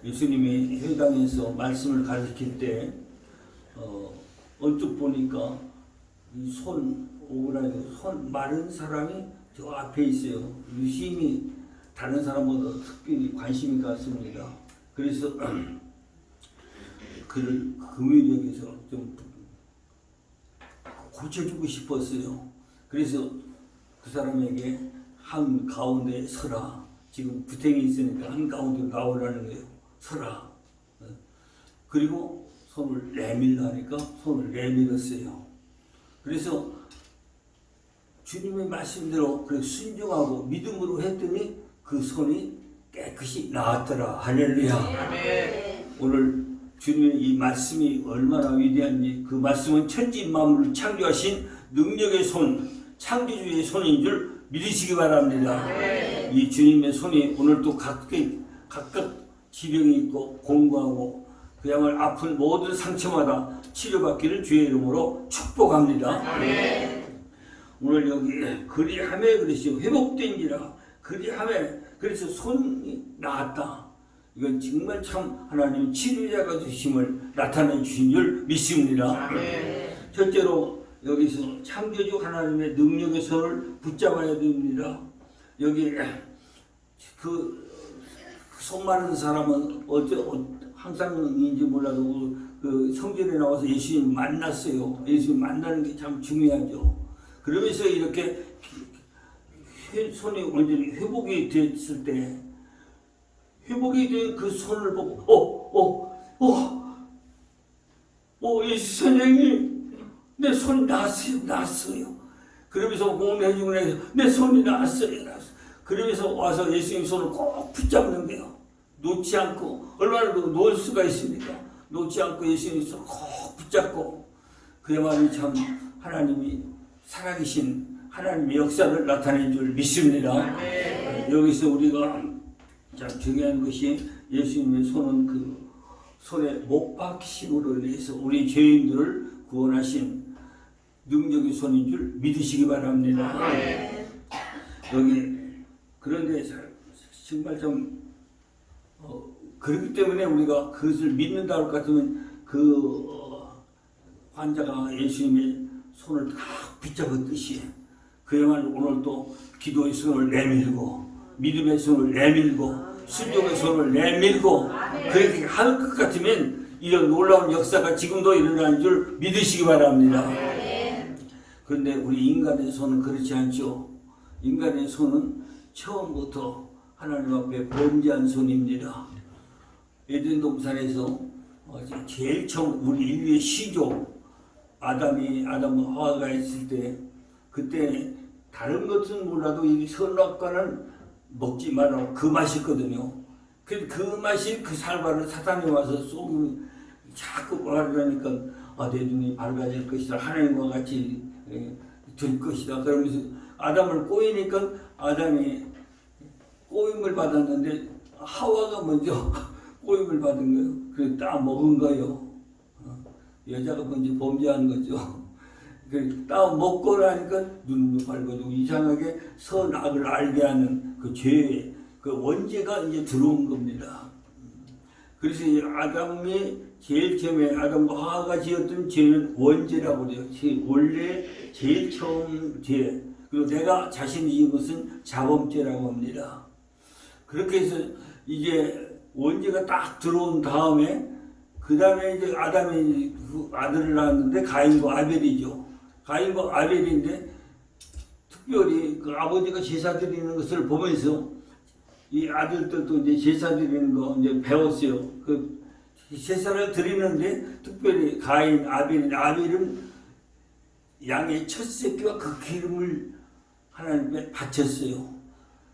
예수님이 회당에서 말씀을 가르칠 때 언뜻 보니까 이 손 오그라지고 손 마른 사람이 저 앞에 있어요. 유심히 다른 사람보다 특별히 관심이 갔습니다. 그래서 그를 금유력에서 좀 고쳐주고 싶었어요. 그래서 그 사람에게 한 가운데 서라. 지금 구탱이 있으니까 한 가운데 나오라는 거예요. 서라. 그리고 손을 내밀라니까 손을 내밀었어요. 그래서 주님의 말씀대로 그렇게 순종하고 믿음으로 했더니 그 손이 깨끗이 나았더라. 할렐루야. 네. 오늘 주님의 이 말씀이 얼마나 위대한지, 그 말씀은 천지 만물을 창조하신 능력의 손, 창조주의 손인 줄 믿으시기 바랍니다. 네. 이 주님의 손이 오늘도 각각 질병이 있고 공부하고 그야말로 아픈 모든 상처마다 치료받기를 주의 이름으로 축복합니다. 네. 오늘 여기 그리하매 그러시오. 회복된지라 그리하매. 그래서 손이 나았다. 이건 정말 참 하나님 치료자가 되심을 나타내 주신 줄 믿습니다. 네. 첫째로 여기서 창조주 하나님의 능력의 손을 붙잡아야 됩니다. 여기 손 마른 사람은 항상인지 몰라도 그 성전에 나와서 예수님 만났어요. 예수님 만나는 게 참 중요하죠. 그러면서 이렇게 손이 완전히 회복이 됐을 때, 회복이 된 그 손을 보고 예수 선생님 내 손이 났어요. 그러면서 몸해주고 내 손이 났어요. 그러면서 와서 예수님 손을 꼭 붙잡는 거예요. 놓지 않고. 얼마나 놓을 수가 있습니까? 놓지 않고 예수님 손을 꼭 붙잡고. 그야말로 참 하나님이 살아계신 하나님의 역사를 나타낸 줄 믿습니다. 여기서 우리가 참 중요한 것이 예수님의 손은 그 손에 못 박히심으로 인해서 우리 죄인들을 구원하신 능력의 손인 줄 믿으시기 바랍니다. 여기 그런데 정말 좀 그렇기 때문에 우리가 그것을 믿는다 할 것 같으면 환자가 예수님의 손을 딱 붙잡았듯이 그야말로 오늘도 기도의 손을 내밀고 믿음의 손을 내밀고 순종의 손을 내밀고 그렇게 할 것 같으면 이런 놀라운 역사가 지금도 일어나는 줄 믿으시기 바랍니다. 그런데 우리 인간의 손은 그렇지 않죠. 인간의 손은 처음부터 하나님 앞에 범죄한 손입니다. 에덴 동산에서 제일 처음 우리 인류의 시조 아담과 하와가 있을 때, 그때 다른 것은 몰라도 이 선악과는 먹지 말라고 그 맛이거든요. 그 맛이 그 살과를 사탄이 와서 쏘고 자꾸 말하니까 내 눈이 밝아질 것이다. 하나님과 같이 될 것이다. 그러면서 아담을 꼬이니까 아담이 꼬임을 받았는데 하와가 먼저 꼬임을 받은 거예요. 그래서 딱 먹은 거예요. 여자가 먼저 범죄한 거죠. 딱 먹고 나니까 눈도 밝아지고 이상하게 선악을 알게 하는 그 죄의 그 원죄가 이제 들어온 겁니다. 그래서 아담이 제일 처음에 아담과 하와가 지었던 죄는 원죄라고 그래요. 원래 제일 처음 죄. 그리고 내가 자신이 지은 것은 자범죄라고 합니다. 그렇게 해서 이제 원죄가 딱 들어온 다음에 그 다음에 이제 아담이 그 아들을 낳았는데 가인과 아벨이죠. 가인과 아벨인데 특별히 그 아버지가 제사 드리는 것을 보면서 이 아들들도 이제 제사 드리는 거 이제 배웠어요. 그 제사를 드리는데 특별히 가인, 아벨은 양의 첫 새끼와 그 기름을 하나님께 바쳤어요.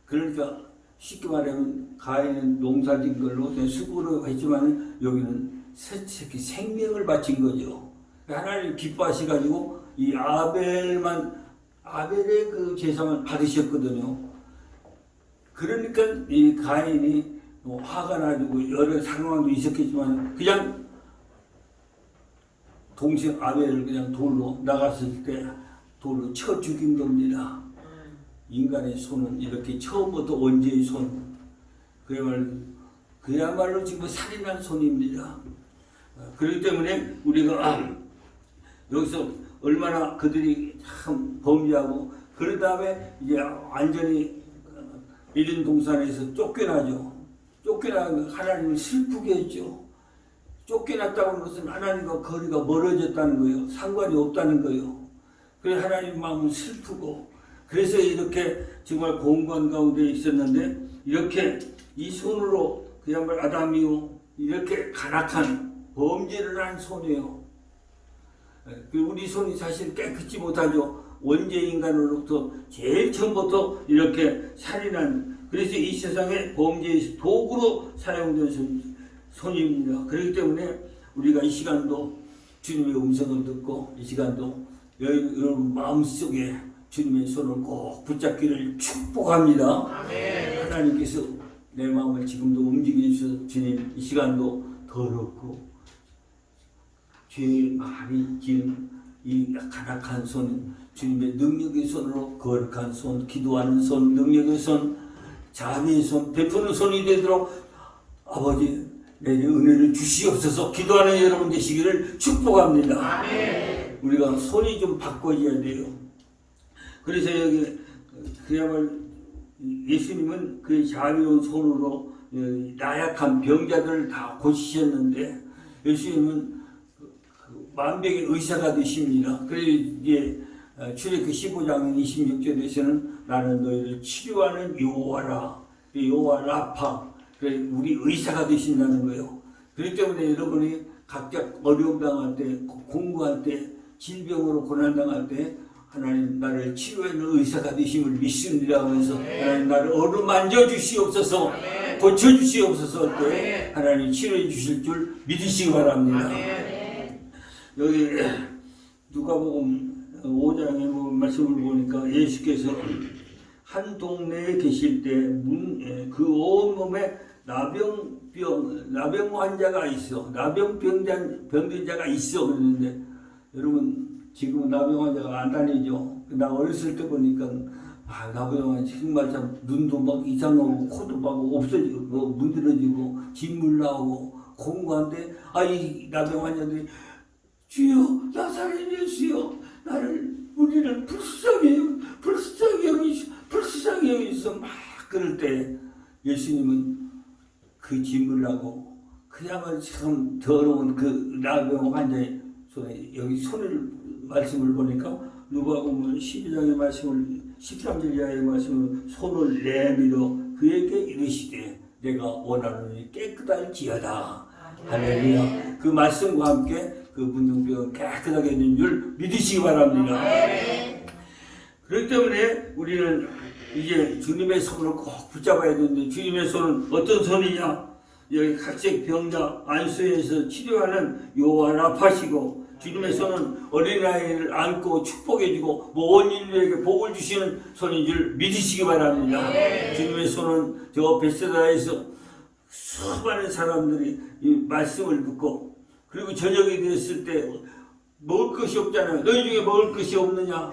그러니까 쉽게 말하면 가인은 농사진 걸로 그냥 수고를 했지만 여기는 새 새끼 생명을 바친 거죠. 하나님 기뻐하셔가지고 이 아벨의 그 제사만 받으셨거든요. 그러니까 이 가인이 화가 나고 여러 상황도 있었겠지만 그냥 동생 아벨을 그냥 돌로 나갔을 때 돌로 쳐 죽인 겁니다. 인간의 손은 이렇게 처음부터 원죄의 손, 그야말로 그야말로 지금 살인한 손입니다. 그렇기 때문에 우리가 여기서 얼마나 그들이 참 범죄하고 그런 다음에 이제 완전히 이든 동산에서 쫓겨나죠. 쫓겨나면 하나님을 슬프게 했죠. 쫓겨났다고 하는 것은 하나님과 거리가 멀어졌다는 거예요. 상관이 없다는 거예요. 그래서 하나님 마음은 슬프고 그래서 이렇게 정말 공간 가운데 있었는데 이렇게 이 손으로 그야말로 아담이요 이렇게 간악한 범죄를 한 손이에요. 우리 손이 사실 깨끗지 못하죠. 원죄 인간으로부터 제일 처음부터 이렇게 살인한 그래서 이 세상에 범죄의 도구로 사용된 손입니다. 그렇기 때문에 우리가 이 시간도 주님의 음성을 듣고 이 시간도 여러분 마음속에 주님의 손을 꼭 붙잡기를 축복합니다. 아멘. 하나님께서 내 마음을 지금도 움직이셔서 주님 이 시간도 더럽고 죄 많이 지은 이 간악한 손 주님의 능력의 손으로 거룩한 손 기도하는 손 능력의 손 자비의 손 베푸는 손이 되도록 아버지 내게 은혜를 주시옵소서. 기도하는 여러분 되시기를 축복합니다. 아멘. 우리가 손이 좀 바꿔져야 돼요. 그래서 여기 그야말로 예수님은 그 자비로운 손으로 나약한 병자들을 다 고치셨는데 예수님은 만병의 의사가 되십니다. 그래서 이제 출애굽기 15장 26절에서는 나는 너희를 치료하는 여호와라 여호와 라파 그래 우리 의사가 되신다는 거예요. 그렇기 때문에 여러분이 각자 어려움 당할 때 공부할 때 질병으로 고난 당할 때 하나님 나를 치료하는 의사가 되심을 믿습니다 하면서 하나님 나를 어루만져 주시옵소서 고쳐 주시옵소서 할 때 하나님 치료해 주실 줄 믿으시기 바랍니다. 여기 누가복음 5장의 말씀을 보니까 예수께서 한 동네에 계실 때 그 온 몸에 나병 환자가 있어 병든 자가 있어 그랬는데 여러분 지금은 나병 환자가 안 다니죠. 나 어렸을 때 보니까 나병 환자 정말 참 눈도 막 이상하고 코도 막 없어지고 문드러지고 진물 나오고 공부한데 이 나병 환자들이 주여 나사렛 예수여 우리를 불쌍히 여기서 막 그럴 때 예수님은 그 진물하고 그야말로 참 더러운 그 나병 환자의 손에 여기 손을 말씀을 보니까 누가복음 12장의 말씀을 13절 이하의 말씀을 손을 내밀어 그에게 이르시되 내가 원하노니 깨끗할지어다. 할렐루야. 그 말씀과 함께 그 문둥병은 깨끗하게 있는 줄 믿으시기 바랍니다. 그렇기 때문에 우리는 이제 주님의 손을 꼭 붙잡아야 되는데 주님의 손은 어떤 손이냐? 여기 각색 병자 안수에서 치료하는 여호와 라파시고 주님의 손은 어린아이를 안고 축복해주고 모든 인류에게 복을 주시는 손인 줄 믿으시기 바랍니다. 주님의 손은 저 베세다에서 수많은 사람들이 이 말씀을 듣고 그리고 저녁이 됐을 때 먹을 것이 없잖아요. 너희 중에 먹을 것이 없느냐?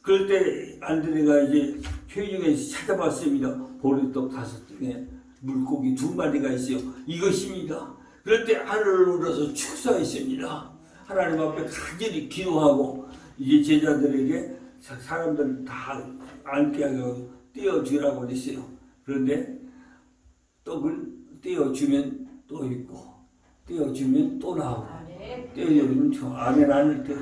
그럴 때 안드레가 이제 회중에서 찾아봤습니다. 보리떡 5등에 물고기 2마리가 있어요. 이것입니다. 그럴 때 하늘을 울어서 축사했습니다. 하나님 앞에 간절히 기도하고 이제 제자들에게 사람들 다 앉게 하고 떼어주라고 그랬어요. 그런데 떡을 떼어주면 또 있고 떼어주면 또 나오고 떼어주면 아멘 안 할 때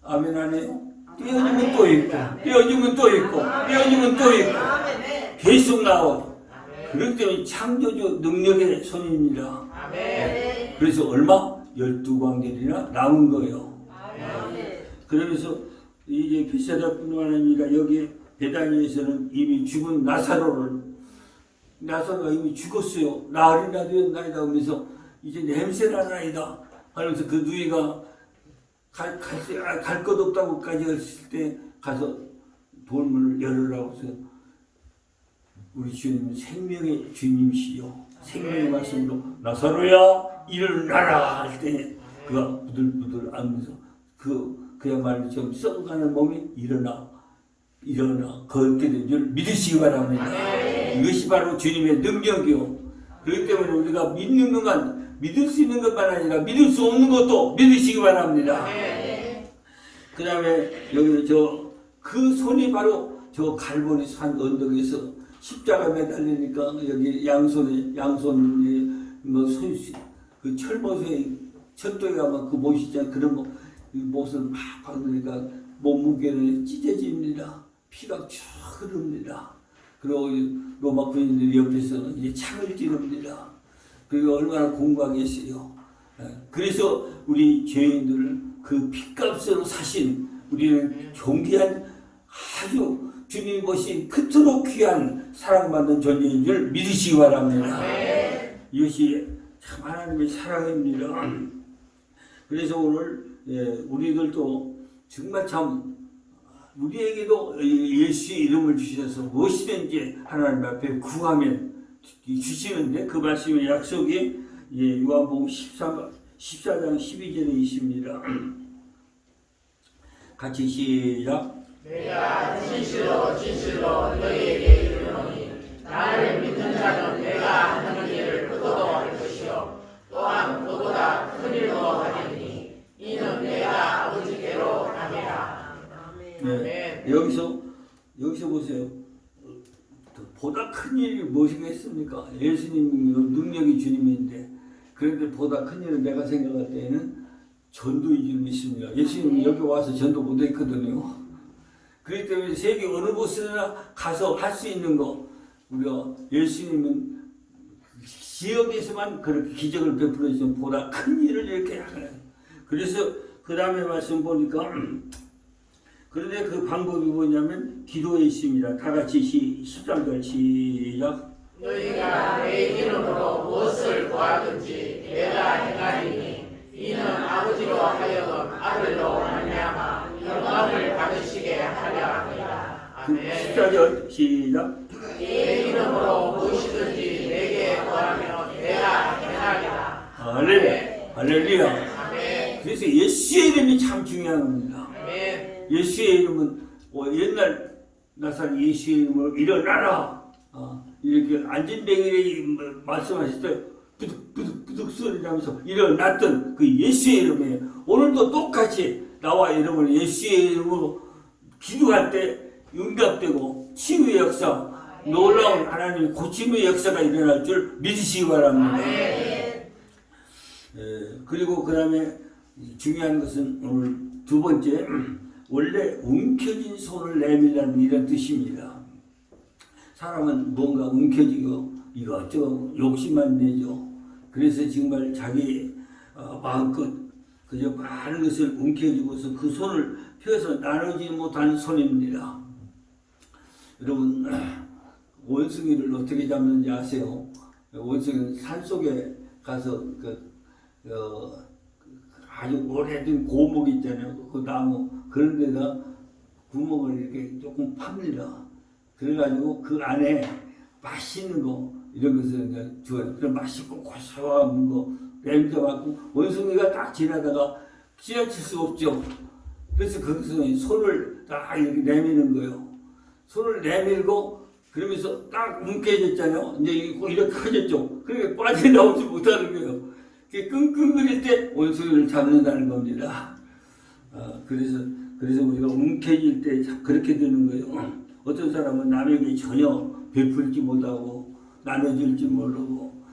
아멘 안 해요? 떼어주면 또 있고 떼어주면 또 있고 떼어주면 또 있고 계속 나와. 그렇기 때문에 창조주 능력의 손입니다. 그래서 얼마? 12광절이나 남은 거예요. 그러면서 이제 베세다뿐만 아니라 여기 베다니에서는 이미 죽은 나사로가 이미 죽었어요. 나으리나 되었나이다 하면서 이제 냄새나 나이다 하면서 그 누이가 갈 것 없다고까지 했을 때 가서 돌문을 열으라고 해서 우리 주님은 생명의 주님이시요 생명의 말씀으로 나사로야 일어나라 할 때 그가 부들부들 하면서 그야말로 좀 썩어가는 몸이 일어나 일어나 걷게 된 줄 믿으시기 바랍니다. 이것이 바로 주님의 능력이요. 그렇기 때문에 우리가 믿는 것만, 믿을 수 있는 것만 아니라 믿을 수 없는 것도 믿으시기 바랍니다. 그 다음에 여기 그 손이 바로 저 갈보리 산 언덕에서 십자가 매달리니까 여기 양손에 뭐 그 철못에 철도에 가면 그 못이 있잖아요. 그런 못을 막 박으니까 몸무게는 찢어집니다. 피가 쭉 흐릅니다. 그리고 로마 군인들이 옆에서는 이제 창을 찌릅니다. 그리고 얼마나 공부하겠어요. 그래서 우리 죄인들을 그 피값으로 사신 우리는 존귀한 아주 주님 보신 그토록 귀한 사랑받는 존재인 줄 믿으시기 바랍니다. 이것이 참 하나님의 사랑입니다. 그래서 오늘 우리들도 정말 참 우리에게도 예수의 이름을 주셔서 무엇이든지 하나님 앞에 구하면 주시는데 그 말씀의 약속이 요한복음 14장 12절에 있습니다. 같이 시작. 내가 진실로 진실로 너희에게 이르노니 나를 믿는 자는 내가 하는 일을 그것도 할 것이요 또한 그보다 큰 일도 하리니 이는 내가 아버지께로 가리라. 네, 여기서 보세요. 보다 큰 일이 무엇이겠습니까? 예수님 능력이 주님인데 그런데 보다 큰 일은 내가 생각할 때에는 전도인 줄 믿습니다. 예수님 여기 와서 전도 못했거든요. 그렇기 때문에 세계 어느 곳이나 가서 할 수 있는 거 우리가 예수님은 지역에서만 그렇게 기적을 베풀어 주시면 보다 큰 일을 이렇게 하는. 그래서 그 다음에 말씀 보니까 그런데 그 방법이 뭐냐면 기도에 있습니다. 다 같이 13절 시작. 너희가 내 이름으로 무엇을 구하든지 내가 행하리니 이는 아버지로 하여금 아들로 말미암아 영광을 받으시게 하려 함이라. 아멘. 14절 시작. 내 이름으로 무엇이든지 내게 구하면 내가 행하리라. 할렐루야. 아멘. 그래서 예수의 이름이 참 중요한 겁니다. 아멘. 예수의 이름은 옛날 나사렛 예수의 이름으로 일어나라. 이렇게 안진뱅이에 말씀하실 때 부득부득 소리 나면서 일어났던 그 예수의 이름에 오늘도 똑같이 나와 이름을 예수의 이름으로 기도할 때 응답되고 치유의 역사, 놀라운 하나님의 고침의 역사가 일어날 줄 믿으시기 바랍니다. 그리고 그 다음에 중요한 것은 오늘 두 번째, 원래 움켜진 손을 내밀라는 이런 뜻입니다. 사람은 뭔가 움켜지고 이것저것 욕심만 내죠. 그래서 정말 자기 마음껏 그저 많은 것을 움켜쥐고서 그 손을 펴서 나누지 못하는 손입니다. 여러분 원숭이를 어떻게 잡는지 아세요? 원숭이는 산속에 가서 아주 오래된 고목 있잖아요. 그 나무 그런 데다 구멍을 이렇게 조금 팝니다. 그래가지고 그 안에 맛있는 거 이런 것을 이제 줘요. 그런 맛있고 고소한 거 냄새 맡고 원숭이가 딱 지나다가 지나칠 수 없죠. 그래서 거기서 손을 딱 이렇게 내미는 거예요. 손을 내밀고 그러면서 딱 뭉개졌잖아요. 이제 이렇게 커졌죠. 그러니까 빠져나오지 못하는 거예요. 끙끙거릴 때 원숭이를 잡는다는 겁니다. 그래서 우리가 움켜질 때 그렇게 되는 거예요. 어떤 사람은 남에게 전혀 베풀지 못하고 나눠줄지 모르고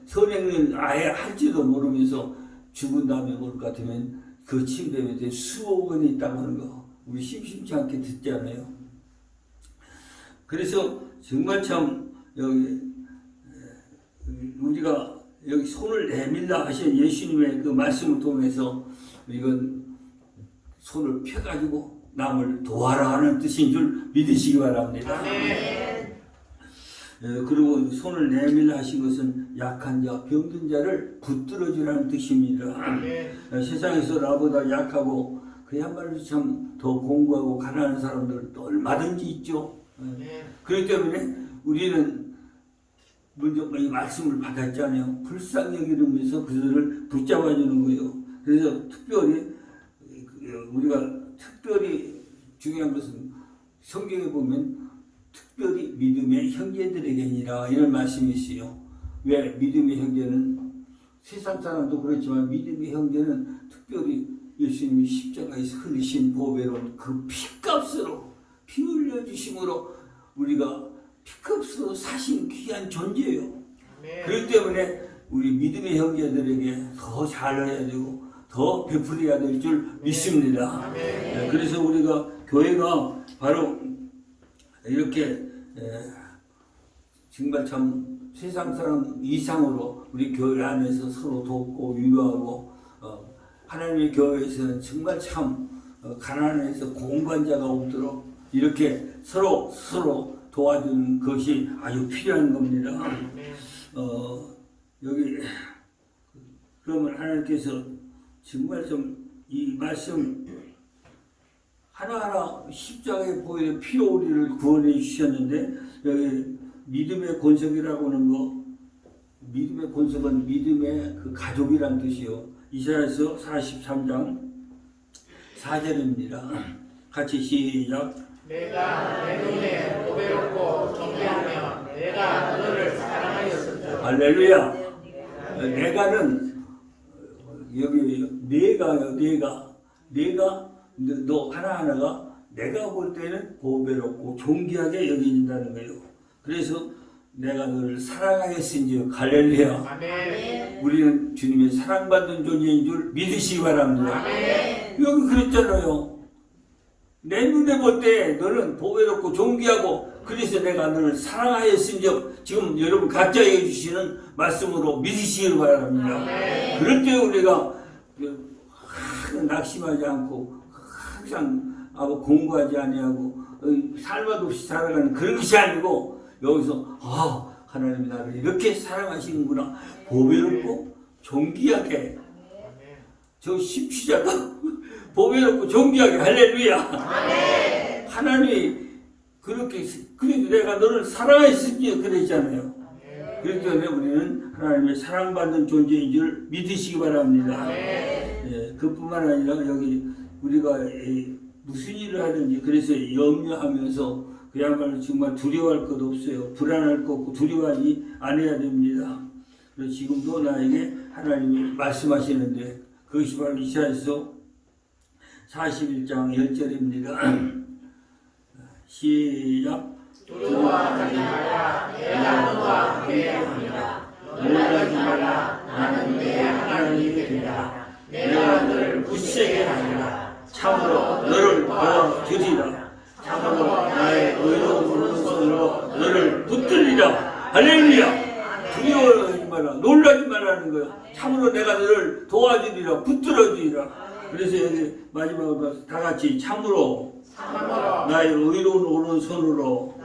선행을 아예 할지도 모르면서 죽은 다음에 올 것 같으면 그 침대 밑에 수억 원이 있다고 하는 거 우리 심심치 않게 듣잖아요. 그래서 정말 참 여기 우리가 여기 손을 내밀라 하신 예수님의 그 말씀을 통해서 이건 손을 펴가지고 남을 도와라 하는 뜻인 줄 믿으시기 바랍니다. 그리고 손을 내밀라 하신 것은 약한 자, 병든 자를 붙들어 주라는 뜻입니다. 세상에서 나보다 약하고 그야말로 참 더 공부하고 가난한 사람들도 얼마든지 있죠. 그렇기 때문에 우리는 먼저 이 말씀을 받았잖아요. 불쌍히 여기면서 그들을 붙잡아 주는 거예요. 그래서 특별히 우리가 특별히 중요한 것은 성경에 보면 특별히 믿음의 형제들에게니라 이런 말씀이 있어요. 왜 믿음의 형제는 세상 사람도 그렇지만 믿음의 형제는 특별히 예수님이 십자가에서 흘리신 보배로 그 피값으로 피 흘려주심으로 우리가 피값으로 사신 귀한 존재예요. 그렇기 때문에 우리 믿음의 형제들에게 더 잘해야 되고 더 베풀어야 될 줄 믿습니다. 그래서 우리가 교회가 바로 이렇게 정말 참 세상 사람 이상으로 우리 교회 안에서 서로 돕고 위로하고 하나님의 교회에서는 정말 참 가난해서 공관자가 없도록 이렇게 서로 도와주는 것이 아주 필요한 겁니다. 여기 그러면 하나님께서 정말 좀 이 말씀 하나하나 십자가에 보이는 피로 우리를 구원해 주셨는데 여기 믿음의 권속이라고 하는 거 믿음의 권속은 믿음의 그 가족이란 뜻이요. 이사야서 43장 4절입니다. 같이 시작. 내가 내 눈에 보배롭고 존귀하며 내가 너를 사랑하였으므로. 할렐루야. 내가는 여기 내가 너 하나하나가 내가 볼 때는 보배롭고 존귀하게 여겨진다는 거예요. 그래서 내가 너를 사랑하였으니 할렐루야. 아멘. 우리는 주님의 사랑받는 존재인 줄 믿으시기 바랍니다. 아멘. 여기 그랬잖아요. 내 눈에 볼 때 너는 보배롭고 존귀하고 그래서 내가 너를 사랑하였으니 지금 여러분 각자에게 주시는 말씀으로 믿으시기 바랍니다. 그럴 때 우리가 낙심하지 않고 항상 공부하지 아니하고 살맛 없이 살아가는 그런 것이 아니고 여기서 하나님이 나를 이렇게 사랑하시는구나. 보배롭고 존귀하게 저 십시자가 보배롭고 존귀하게 할렐루야. 하나님이 그렇게 그래도 내가 너를 사랑했으니 그랬잖아요. 그렇기 때문에 우리는 하나님의 사랑받는 존재인 줄 믿으시기 바랍니다. 그뿐만 아니라 여기 우리가 무슨 일을 하든지 그래서 염려하면서 그야말로 정말 두려워할 것 없어요. 불안할 것 없고 두려워하지 않아야 됩니다. 그래서 지금도 나에게 하나님이 말씀하시는데 그것이 바로 이사야서 41장 10절입니다. 시작. 두려워하지 말라. 내가 너와 함께합니다. 놀라지 말라. 나는 내 하나님이 되리라. 내가 너를 굳세게 하리라. 참으로 너를 도와주리라. 참으로 나의 의로운 오른손으로 너를 붙들리라. 할렐루야. 두려워하지 말라. 놀라지 말라는 거야. 참으로 내가 너를 도와주리라. 붙들어주리라. 그래서 여기 마지막으로 다 같이 참으로 나의 의로운 오른손으로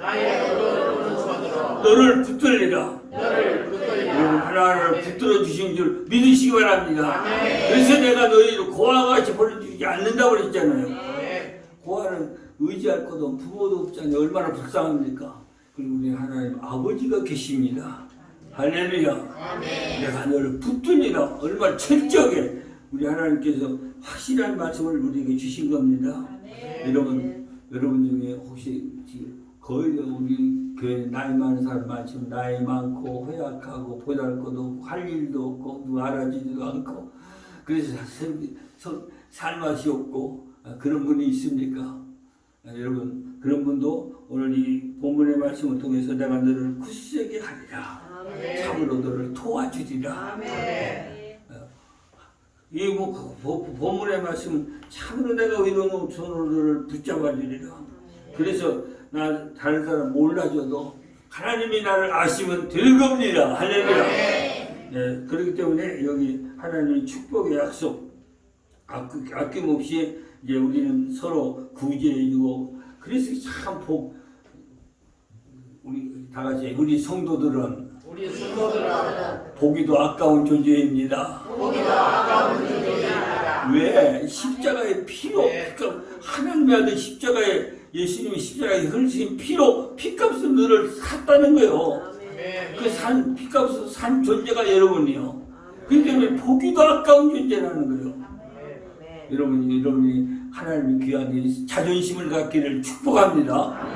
너를 붙들리라. 여러분 하나하나를 붙들어 주신 줄 믿으시기 바랍니다. 그래서 내가 너희를 고아와 같이 버려주지 않는다고 그랬잖아요. 고아는 의지할 것도 없고 부모도 없잖아요. 얼마나 불쌍합니까? 그리고 우리 하나님 아버지가 계십니다. 할렐루야. 내가 너를 붙들리라. 얼마나 철저하게 우리 하나님께서 확실한 말씀을 우리에게 주신 겁니다. 여러분 중에 혹시 거의 우리 교회 나이 많은 사람 많지만 나이 많고 허약하고 보잘 것도 없고 할 일도 없고 누가 알아주지도 않고 그래서 살맛이 없고 그런 분이 있습니까? 여러분 그런 분도 오늘 이 본문의 말씀을 통해서 내가 너를 굳세게 하리라. 참으로 너를 도와주리라. 이 본문의 말씀은 참으로 내가 의로운 손으로 너를 붙잡아 주리라. 그래서 나 다른 사람 몰라줘도 하나님이 나를 아시면 될 겁니다. 할렐루야. 네, 그렇기 때문에 여기 하나님의 축복의 약속 아낌없이 이제 우리는 서로 구제해주고 그래서 참 우리 다 같이 우리 성도들은 보기도 아까운 존재입니다. 왜? 십자가의 피로 하나님의 아들 십자가에 예수님이 십자가에 흘리신 피로 피값을 너를 샀다는 거예요. 그 피값을 산 존재가 여러분이요. 그렇기 때문에 보기도 아까운 존재라는 거예요. 여러분이 하나님의 귀한 이 자존심을 갖기를 축복합니다.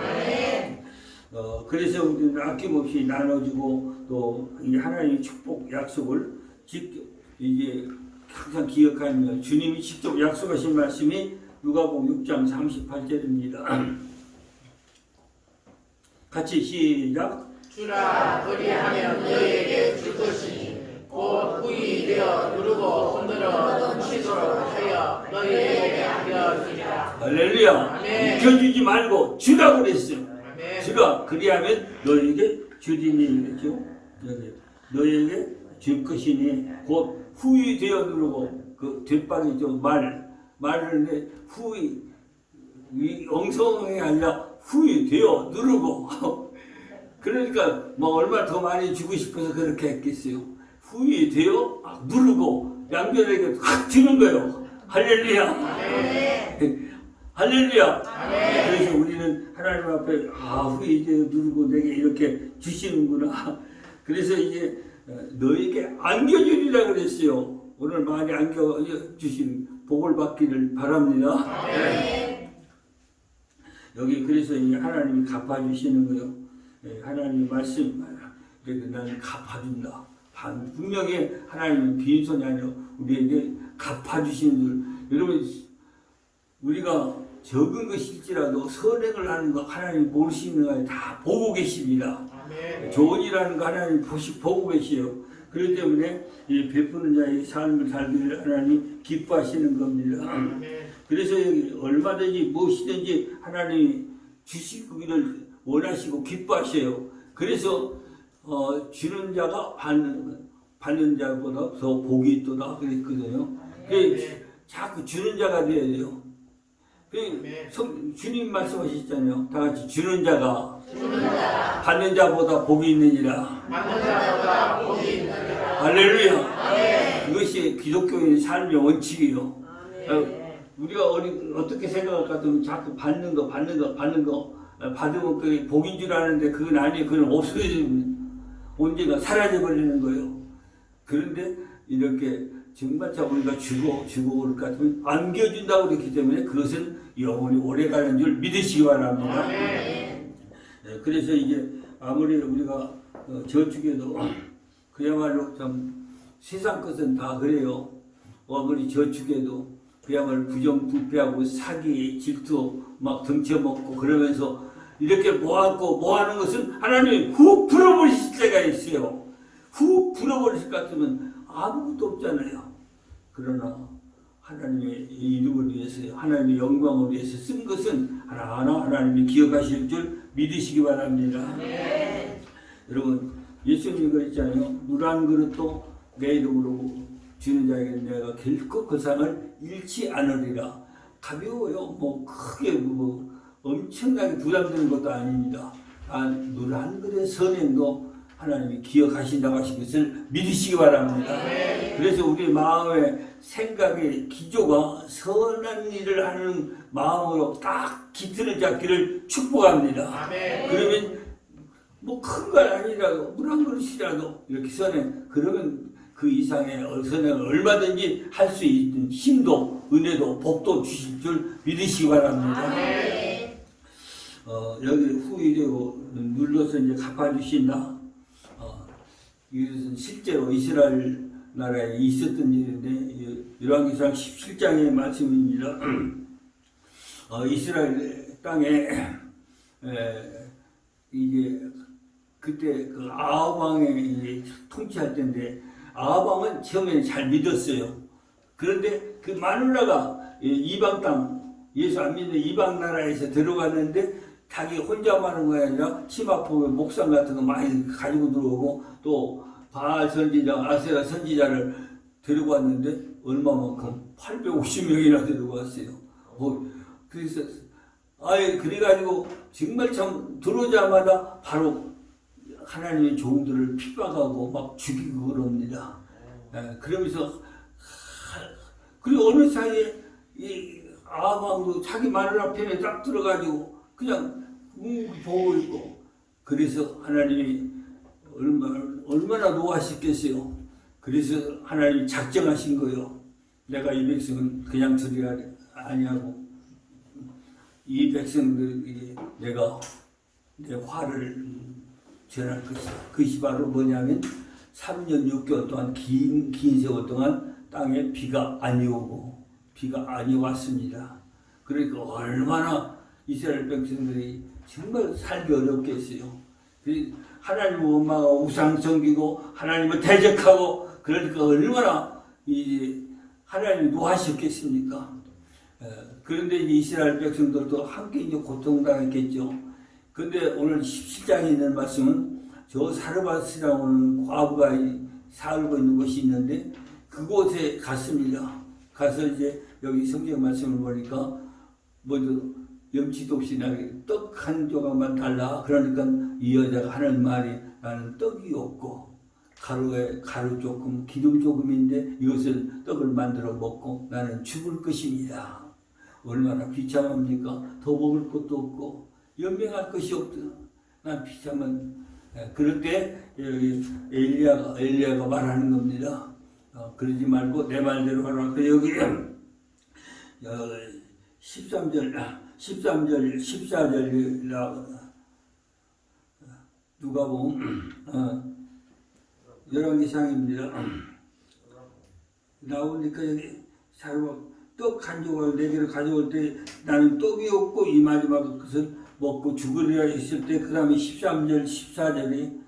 그래서 우리는 아낌없이 나눠주고 또 이 하나님의 축복 약속을 직접 이제 항상 기억하며 주님이 직접 약속하신 말씀이 누가복음 6장 38절입니다. 같이 시작. 주라 그리하면 너희에게 줄 것이니 곧 후이 되어 누르고 흔들어 넘치도록 하여 너희에게 알려주리라. 할렐루야. 익혀주지 말고 주라고 그랬어요. 아멘. 주라. 그리하면 너희에게 주리니 그랬죠. 너희에게 줄 것이니 곧 후이 되어 누르고 그 뒷방이죠. 말을 후이 엉성하게 아니라 후이 되어 누르고 그러니까 뭐 얼마나 더 많이 주고 싶어서 그렇게 했겠어요. 후이 되어 누르고 양변에게 확 주는 거예요. 할렐루야. 할렐루야. 그래서 우리는 하나님 앞에 후이 되어 누르고 내게 이렇게 주시는구나. 그래서 이제 너에게 안겨주리라 그랬어요. 오늘 많이 안겨주신 복을 받기를 바랍니다. 여기 그래서 이 하나님이 갚아주시는 거예요. 하나님의 말씀, 그래서 나는 갚아준다. 분명히 하나님은 빈손이 아니라 우리에게 갚아주시는 줄. 여러분, 우리가 적은 것일지라도 선행을 하는 거 하나님 모르시는 거 다 보고 계십니다. 좋은 일하는 거 하나님 보고 계시요. 그렇기 때문에 이 베푸는 자의 삶을 살기를 하나님 기뻐하시는 겁니다. 그래서 여기 얼마든지 무엇이든지 하나님이 주시기를 원하시고 기뻐하셔요. 그래서 주는 자가 받는 자보다 더 복이 있도다 그랬거든요. 자꾸 주는 자가 돼야 돼요. 주님 말씀하셨잖아요. 다 같이 주는 자가 받는 자보다 복이 있느니라. 할렐루야. 이것이 기독교인의 삶의 원칙이요. 우리가 어떻게 생각할 것 같으면 자꾸 받는 거 받으면 그게 복인 줄 아는데 그건 아니에요. 그건 없어지면 언제가 사라져버리는 거예요. 그런데 이렇게 정말 우리가 주고 올 것 같으면 안겨준다고 그랬기 때문에 그것은 영원히 오래가는 줄 믿으시기 바랍니다. 그래서 이제 아무리 우리가 저축해도 그야말로 참 세상 것은 다 그래요. 아무리 저축해도 그야말로 부정부패하고 사기, 질투 막 등쳐먹고 그러면서 이렇게 모아는 것은 하나님이 훅 풀어버리실 때가 있어요. 훅 풀어버리실 것 같으면 아무것도 없잖아요. 그러나 하나님의 이름을 위해서 하나님의 영광을 위해서 쓴 것은 하나하나 하나님이 기억하실 줄 믿으시기 바랍니다. 여러분 예수님이 그랬잖아요. 물 한 그릇도 내 이름으로 주는 자에게 내가 결코 그 상을 잃지 않으리라. 가벼워요. 뭐 크게 엄청나게 부담되는 것도 아닙니다. 물 한 그릇의 선행도 하나님이 기억하신다고 하신 것을 믿으시기 바랍니다. 그래서 우리 마음의 생각의 기조가 선한 일을 하는 마음으로 딱 깃들어 잡기를 축복합니다. 그러면 뭐 큰 건 아니라도 물 한 그릇이라도 이렇게 선행, 그러면 그 이상의 선행을 얼마든지 할 수 있는 힘도 은혜도 복도 주실 줄 믿으시기 바랍니다. 여기 후이되고 눌러서 이제 갚아주신다. 이것은 실제로 이스라엘 나라에 있었던 일인데 열왕기상 17장의 말씀입니다. 이스라엘 땅에 이제 그때 그 아합 왕이 통치할 때인데 아합 왕은 처음에 잘 믿었어요. 그런데 그 마눌라가 이방 땅, 예수 안 믿는 이방 나라에서 들어갔는데 자기 혼자만 하는 거 아니라 치마포에 목상 같은 거 많이 가지고 들어오고 또 바알 선지자, 아세라 선지자를 데리고 왔는데 얼마만큼 850명이나 데리고 왔어요. 그래서 그래가지고 정말 참 들어오자마자 바로 하나님의 종들을 핍박하고 막 죽이고 그럽니다. 그러면서 그리고 어느 사이에 이 아합 왕도 자기 마누라 편에 딱 들어가지고 그냥 보고 있고, 그래서 하나님이 얼마나 노하셨겠어요. 그래서 하나님이 작정하신 거예요. 내가 이 백성은 그냥 처리하지 아니하고 이 백성들에게 내가 내 화를 전할 것이다. 그것이 바로 뭐냐면 3년 6개월 동안 긴 세월 동안 땅에 비가 아니 오고 비가 아니 왔습니다. 그러니까 얼마나 이스라엘 백성들이 정말 살기 어렵겠어요. 하나님 엄마가 우상 섬기고 하나님을 대적하고 그러니까 얼마나 하나님이 노하셨겠습니까? 그런데 이스라엘 백성들도 함께 이제 고통당했겠죠. 그런데 오늘 17장에 있는 말씀은 저 사르밧이라고 하는 과부가 살고 있는 곳이 있는데 그곳에 갔습니다. 가서 이제 여기 성경 말씀을 보니까 먼저 염치도 없이 나게 떡 한 조각만 달라. 그러니까 이 여자가 하는 말이 나는 떡이 없고 가루 조금 기름 조금인데 이것을 떡을 만들어 먹고 나는 죽을 것입니다. 얼마나 비참합니까? 더 먹을 것도 없고 연명할 것이 없다. 난 비참한. 그럴 때 엘리야가 말하는 겁니다. 그러지 말고 내 말대로 하라. 여기 13절 14절 누가 보면 열왕기상입니다. 나오니까 여기 떡 한 조각 내게를 가져올 때 나는 떡이 없고 이 마지막 것을 먹고 죽으리라 했을 때 그 다음에 13절 14절이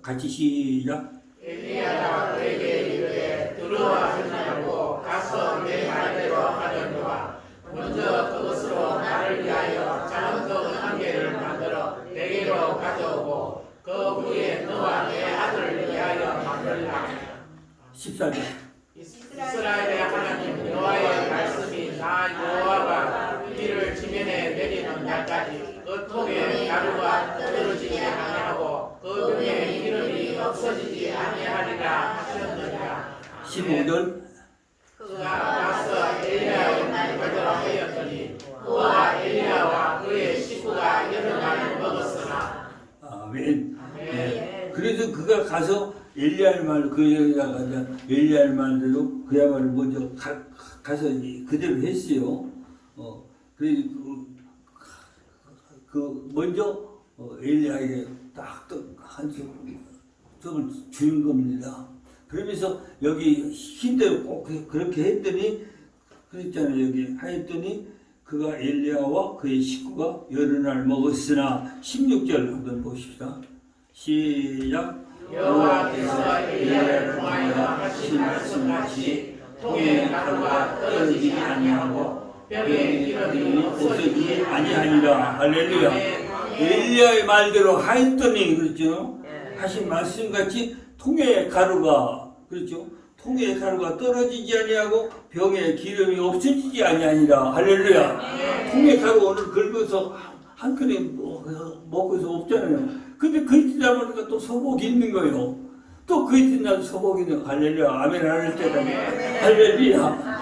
같이 시작. 엘리야가 그에게 이르되 들어와 하냐고 가서 내 말대로 하려니와 먼저 그것으로 나를 위하여 작은 떡 한 개를 만들어 내게로 가져오고 그 후에 너와 내 아들을 위하여 만들라. 14절. 이스라엘의 하나님 여호와의 말씀이 나 여호와가 비를 지면에 내리는 날까지 그 통에 가루가 떨어지지 아니하고 그 병에 기름이 없어지지 아니하리라 하셨느니라. 15절. 그가 가서 엘리야의 말대로 하였더니 그와 엘리야와 그의 식구가 여러 날 먹었으나. 아멘. 네. 그래서 그가 가서 엘리야의 말, 그 여자가 엘리야의 말대로 그야말로 먼저 가서 그대로 했어요. 그래서 먼저 엘리야에게 딱 한 점을 주는 겁니다. 그러면서 여기 힘대로 꼭 그렇게 했더니 그랬잖아요. 여기 하였더니 그가 엘리야와 그의 식구가 여러 날 먹었으나 16절 한번 봅시다. 시작. 여호와께서 엘리야를 통하여 하신 말씀같이 통에 가루가 떨어지지 아니하고 뼈에 기름이 없어지지 아니하니라. 할렐루야. 엘리야의 말대로 하였더니 그렇죠. 하신 말씀같이 통에 가루가 그렇죠. 통에 가루가 떨어지지 아니하고 병에 기름이 없어지지 아니하니라. 할렐루야. 통에 가루 오늘 긁어서 한 그릇 먹어서 없잖아요. 근데 그 이틀 보니까 또 소복이 있는 거예요. 또 그 이틀날 소복이 있는 거예요. 할렐루야. 아멘 할 때다. 할렐루야.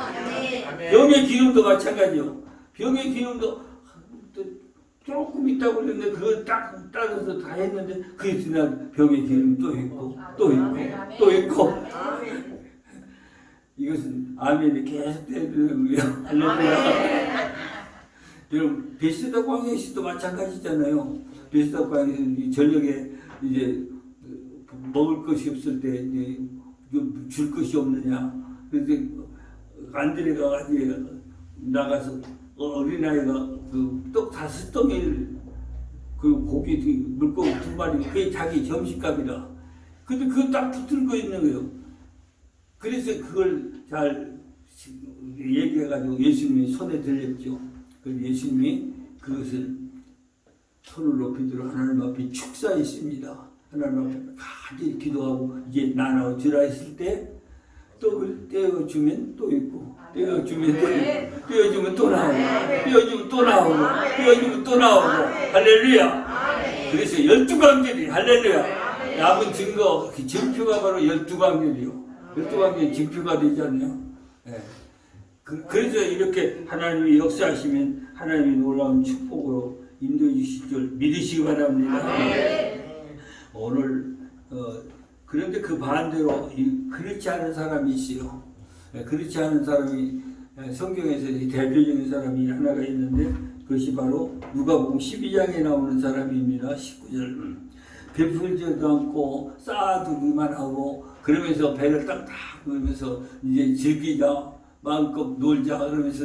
병의 기름도 마찬가지요. 병의 기름도 조금 있다고 그랬는데 그걸 딱 따라서 다 했는데 그 이틀날 병의 기름 또 있고 또 있고 또 있고. 이것은 아멘이 계속 되는 거예요. 할렐루야. 여러분 베스다 광야에서도 마찬가지잖아요. 베스다 광야에서 저녁에 이제 먹을 것이 없을 때 이제 줄 것이 없느냐. 그래서 안드레가 나가서 어린아이가 그 떡 5덩이를 그 고기 물고기 2마리 그게 자기 점심값이라. 근데 그거 딱 붙들고 있는 거예요. 그래서 그걸 잘 얘기해가지고 예수님이 손에 들렸죠. 그래서 예수님이 그것을 손을 높이도록 하나님 앞에 축사했습니다. 하나님 앞에 간절히 기도하고 이제 나눠 주라 했을 때 떡을 떼어주면 또 있고 떼어주면 또 있고 떼어주면 또 나오고 떼어주면 또 나오고 떼어주면 또 나오고. 할렐루야. 그래서 12광절이 할렐루야. 남은 증거 증표가 바로 12광절이요. 12광절이 증표가 되지 않나요? 네. 그래서 이렇게 하나님이 역사하시면 하나님이 놀라운 축복으로 인도해 주실 줄 믿으시기 바랍니다. 오늘 그런데 그 반대로 그렇지 않은 사람이 있어요. 그렇지 않은 사람이 성경에서 대표적인 사람이 하나가 있는데 그것이 바로 누가복음 12장에 나오는 사람입니다. 19절. 베풀지도 않고 쌓아두기만 하고 그러면서 배를 딱딱 그러면서 이제 즐기자 마음껏 놀자 그러면서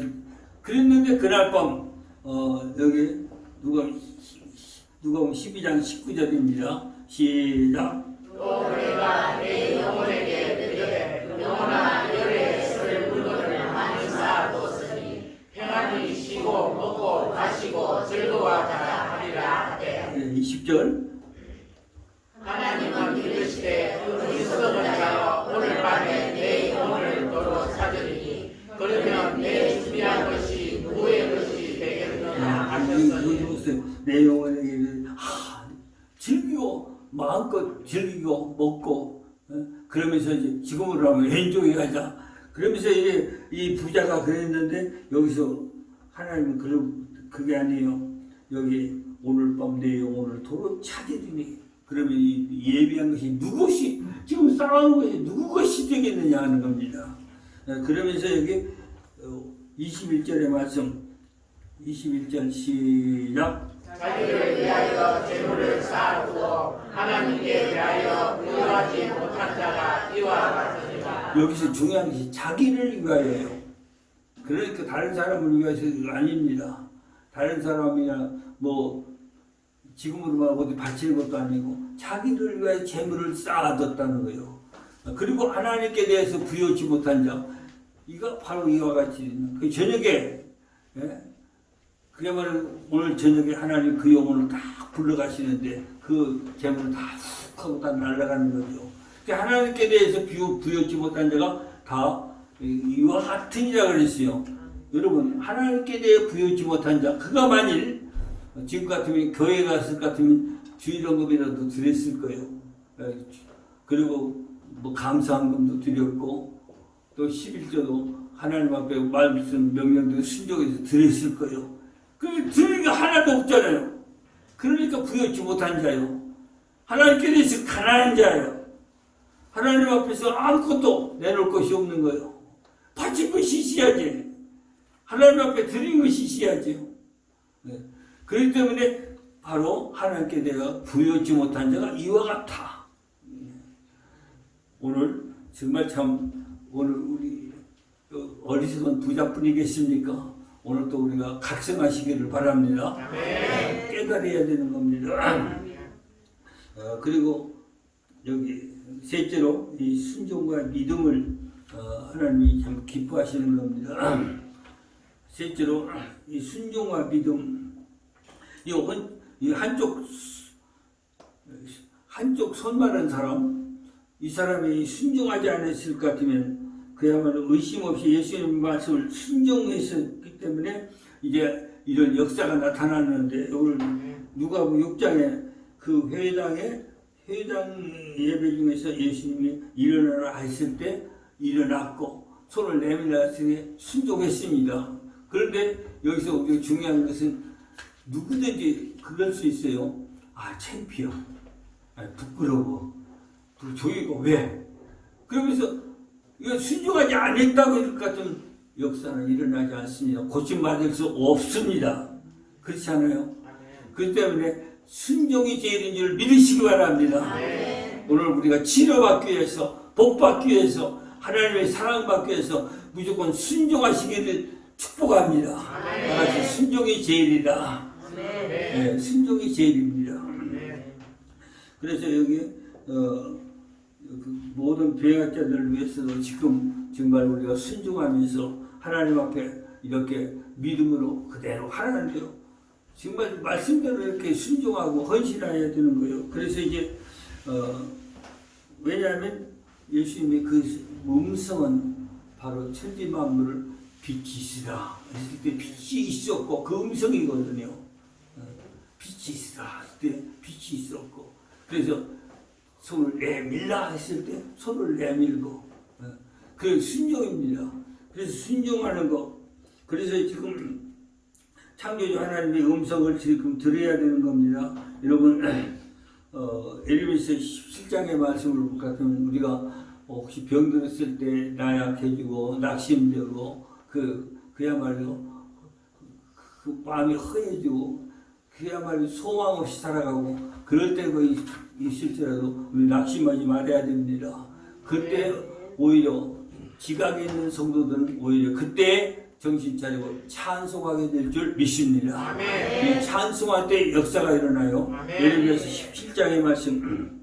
그랬는데 그날 밤 여기 누가복음 12장 19절입니다. 시작. 또 내가 내 영혼에게 드리되 영혼아 열에 쓸 물건을 많이 쌓아두었으니 평안히 쉬고 먹고 마시고 즐거워하자 하리라 하되 20절. 하나님은 이르시되 어리석은 자여 오늘 밤에 내 영혼을 너로 찾으리니 그러면 내 준비한 것이 누구의 것이 되겠느냐 하셨으니 내 영혼에게 즐기고 마음껏 즐기고 먹고 그러면서 이제 지금으로 하면 엔조이 하자 그러면서 이제 이 부자가 그랬는데 여기서 하나님은 그게 아니에요. 여기 오늘 밤 내 영혼을 도로 찾으리니 그러면 이 예비한 것이 누구시 지금 쌓아놓은 것이 누구 것이 되겠느냐 하는 겁니다. 그러면서 여기 21절의 말씀 21절 시작. 자기를 위하여 재물을 쌓아두고 하나님께 위하여 부여하지 못한 자가 이와 같으니라. 여기서 중요한 것이 자기를 위하여요. 그러니까 다른 사람을 위해서가 아닙니다. 다른 사람이나 뭐 지금으로만 어디 바치는 것도 아니고 자기를 위하여 재물을 쌓아뒀다는 거예요. 그리고 하나님께 대해서 부여하지 못한 자 이거 바로 이와 같이 그 저녁에 그야말로 오늘 저녁에 하나님 그 영혼을 다 불러가시는데 그 재물을 다 훅 하고 다 날아가는 거죠. 그러니까 하나님께 대해서 부여하지 못한 자가 다 이와 같으니라 그랬어요. 여러분 하나님께 대해 부여하지 못한 자 그가 만일 지금 같으면 교회 갔을 것 같으면 주일원금이라도 드렸을 거예요. 그리고 뭐 감사한금도 드렸고 또 11조도 하나님 앞에 말씀 명령대로 순종해서 드렸을 거예요. 그런데 드리는 게 하나도 없잖아요. 그러니까 부여치 못한 자요. 하나님께 대해서 가난한 자예요. 하나님 앞에서 아무것도 내놓을 것이 없는 거예요. 바칠 것이 있어야지. 하나님 앞에 드린 것이 있어야죠. 그렇기 때문에 바로 하나님께 내가 부여치 못한 자가 이와 같아. 오늘 정말 참 오늘 우리 어리석은 부자뿐이겠습니까? 오늘 또 우리가 각성하시기를 바랍니다. 깨달아야 되는 겁니다. 그리고 여기 셋째로 이 순종과 믿음을 하나님이 참 기뻐하시는 겁니다. 셋째로 이 순종과 믿음 이 한쪽 손마른 사람 이 사람이 순종하지 않았을 것 같으면 그야말로 의심 없이 예수님 말씀을 순종했었기 때문에 이제 이런 역사가 나타났는데 오늘 누가복음 6장에 그 회당 예배 중에서 예수님이 일어나라 했을 때 일어났고 손을 내밀었을 때 순종했습니다. 그런데 여기서 우리가 중요한 것은 누구든지 그럴 수 있어요. 창피해. 부끄러워. 저희가 왜? 그러면서 이거 순종하지 않았다고 이럴 것 같은 역사는 일어나지 않습니다. 고침받을 수 없습니다. 그렇지 않아요? 그렇기 때문에 순종이 제일인 줄 믿으시기 바랍니다. 오늘 우리가 치료받기 위해서 복받기 위해서 하나님의 사랑받기 위해서 무조건 순종하시기를 축복합니다. 다같이 순종이 제일이다. 네, 순종이 제일입니다. 그래서 여기 모든 배역자들을 위해서도 지금 정말 우리가 순종하면서 하나님 앞에 이렇게 믿음으로 그대로 하나님대로 정말 말씀대로 이렇게 순종하고 헌신해야 되는 거예요. 그래서 이제 왜냐하면 예수님의 그 음성은 바로 천지 만물을 빛이시다 했을 때 빛이 있었고 그 음성이거든요. 빛이 있으라 했을 때 빛이 있었고 그래서 손을 내밀라 했을 때 손을 내밀고 그 순종입니다. 그래서 순종하는 거 그래서 지금 창조주 하나님의 음성을 지금 들어야 되는 겁니다. 여러분 에레미야 17장의 말씀을 볼 것 같으면 우리가 혹시 병들었을 때 나약해지고 낙심되고 그야말로 그 마음이 허해지고 그야말로 소망 없이 살아가고 그럴 때가 있을지라도 우리 낙심하지 말아야 됩니다. 그때 오히려 지각에 있는 성도들은 오히려 그때 정신 차리고 찬송하게 될 줄 믿습니다. 이 찬송할 때 역사가 일어나요. 예를 들어서 17장의 말씀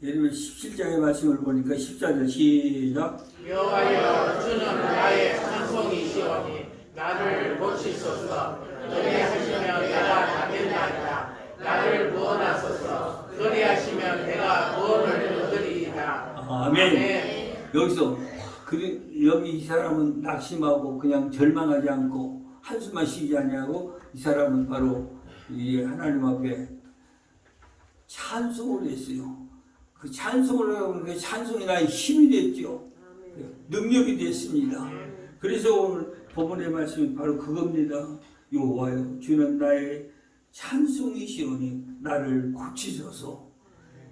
예를 들어 17장의 말씀을 보니까 14절 시작. 여호와여 주는 나의 찬송이시오니 나를 고치소서. 그리하시면 내가 낫겠나이다. 나를 구원하소서. 그리하시면 내가 구원을 얻으리이다. 아멘. 여기서 여기 이 사람은 낙심하고 그냥 절망하지 않고 한숨만 쉬지 아니하고 이 사람은 바로 이 하나님 앞에 찬송을 했어요. 그 찬송을 하면 그 찬송이 나의 힘이 됐죠. 능력이 됐습니다. 그래서 오늘 본문의 말씀이 바로 그겁니다. 여호와여 주는 나의 찬송이시오니 나를 고치소서.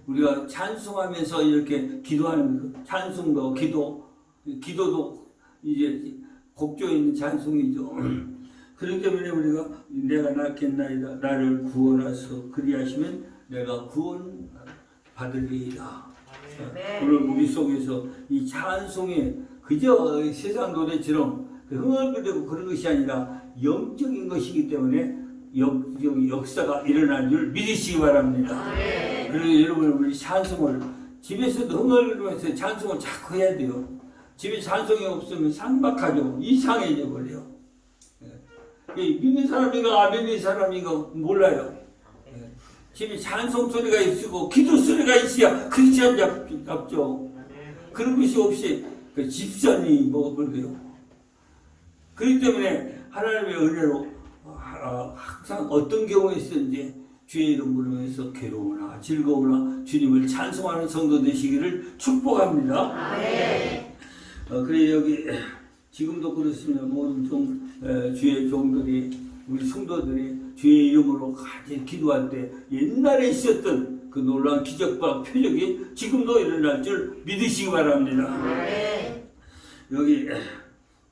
우리가 찬송하면서 이렇게 기도하는 찬송도 기도도 이제 곡조에 있는 찬송이죠. 그렇기 때문에 우리가 내가 낫겠나이다. 나를 구원하소. 그리하시면 내가 구원 받으리이다. 오늘 우리 속에서 이 찬송이 그저 세상 노래처럼 흥얼거리고 그런 것이 아니라 영적인 것이기 때문에 역사가 일어날 줄 믿으시기 바랍니다. 그리고 여러분 우리 찬송을 집에서도 흥얼거리면서 찬송을 자꾸 해야 돼요. 집에 찬송이 없으면 삭막하죠. 이상해져 버려요. 믿는 사람인가 안 믿는 사람인가 몰라요. 집에 찬송 소리가 있고 기도 소리가 있어야 크리스천 잡죠. 그런 것이 없이 집선이 먹어버려요. 그렇기 때문에 하나님의 은혜로 항상 어떤 경우에 있든지 주의 이름 부르면서 괴로우나 즐거우나 주님을 찬송하는 성도 되시기를 축복합니다. 그래 여기 지금도 그렇습니다. 모든 주의 종들이 우리 성도들이 주의 이름으로 같이 기도할 때 옛날에 있었던 그 놀라운 기적과 표적이 지금도 일어날 줄 믿으시기 바랍니다. 여기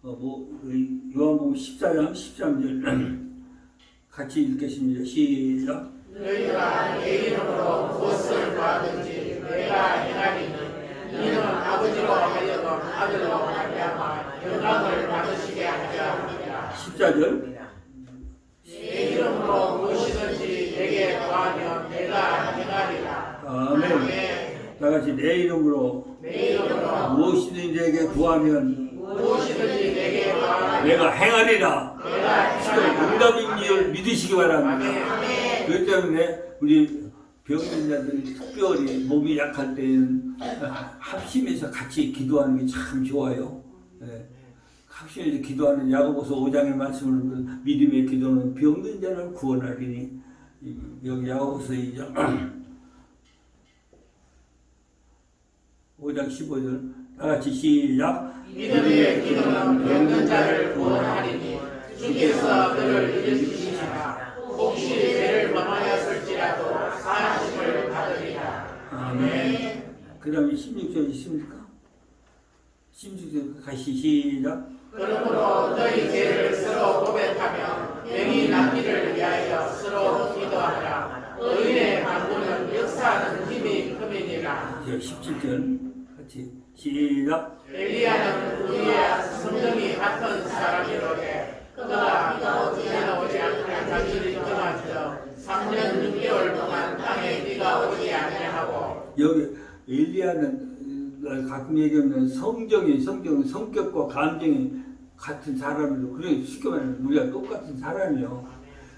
요한복음 14장 13절 같이 읽겠습니다. 시작. 너희가 내 이름으로 무엇을 구하든지 내가 행하리니 이는 아버지로 하여금 아들로 말미암아 영광을 받으시게 하려 함이라. 14절. 내 이름으로 무엇이든지 내게 구하면 내가 행하리라. 아멘. 다 같이 내 이름으로 무엇이든지 내게 구하면 무엇이든지 내게 구하면 내가 행하리라. 지금 응답인 줄 믿으시기 바랍니다. 그렇기 때문에 우리 병든 자들이 특별히 몸이 약할 때는 합심해서 같이 기도하는 게 참 좋아요. 합심해서 기도하는 야고보서 5장의 말씀을 믿음의 기도는 병든 자를 구원하리니 여기 야고보서 2장 5장 15절 다 같이 시작. 믿음의 기도는 병든 자를 구원하리니 주께서 그를 일으키시니라. 혹시 죄를 범하였을지라도 사하심을 받으리라. 아멘. 그 다음에 16절 있습니까? 16절 다시 시작. 그러므로 너희 죄를 서로 고백하며 병이 낫기를 위하여 서로 기도하라. 의인의 간구는 역사하는 힘이 큼이니라. 17절 같이 시작. 엘리야는 우리야 성령이 같은 사람이로되 그가 비가 오지 않고 자기를 떠났어 3년 6개월 동안 땅에 비가 오지 아니하고. 여기 엘리야는 가끔 얘기하면 성격과 감정이 같은 사람이고 그래 쉽게 말하면 우리가 똑같은 사람이요.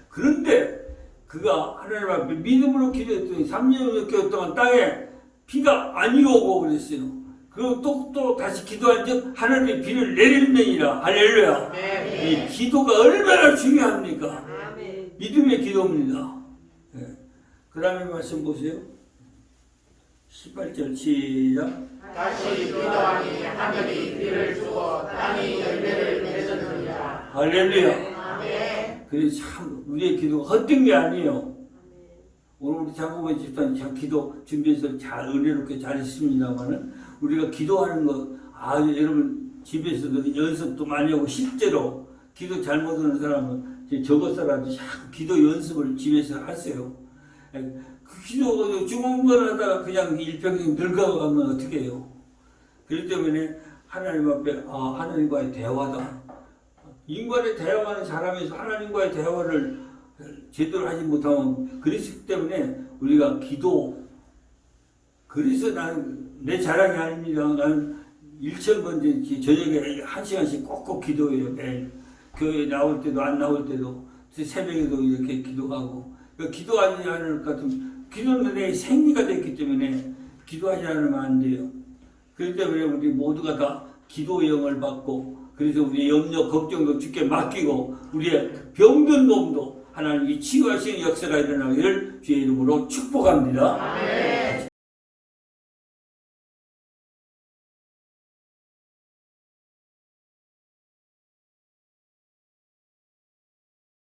그런데 그가 하나님 앞에 믿음으로 기도했더니 3년 6개월 동안 땅에 비가 아니 오고 그랬어요. 그리고 또 다시 기도한 즉 하나님의 비를 내리느니라. 할렐루야. 이 기도가 얼마나 중요합니까? 믿음의 기도입니다. 그 다음에 말씀 보세요. 18절 시작. 다시 기도하니 하늘이 비를 주고 땅이 열매를 맺었느니라. 할렐루야. 그래서 참 우리의 기도가 헛된 게 아니에요. 오늘 우리 장로회 집사님 참 기도 준비해서 잘 은혜롭게 잘했습니다만은 우리가 기도하는 거 여러분 집에서도 연습도 많이 하고 실제로 기도 잘못 하는 사람은 저것더라도 자꾸 기도 연습을 집에서 하세요. 그 기도 죽은 걸 하다가 그냥 일평생 늙어가면 어떻게 해요? 그렇기 때문에 하나님 앞에 하나님과의 대화다. 인간의 대화는 잘하면서 하나님과의 대화를 제대로 하지 못하면 그렇기 때문에 우리가 그래서 나는 내 자랑이 아닙니다. 나는 1,000번 저녁에 1시간씩 꼭꼭 기도해요. 매일 교회 나올 때도 안 나올 때도 새벽에도 이렇게 기도하고. 그러니까 기도하지 않을 것 같으면 기도는 내 생리가 됐기 때문에 기도하지 않으면 안 돼요. 그렇기 때문에 우리 모두가 다 기도의 영을 받고, 그래서 우리의 염려 걱정도 주께 맡기고 우리의 병든 몸도 하나님이 치유하시는 역사가 일어나기를 주의 이름으로 축복합니다.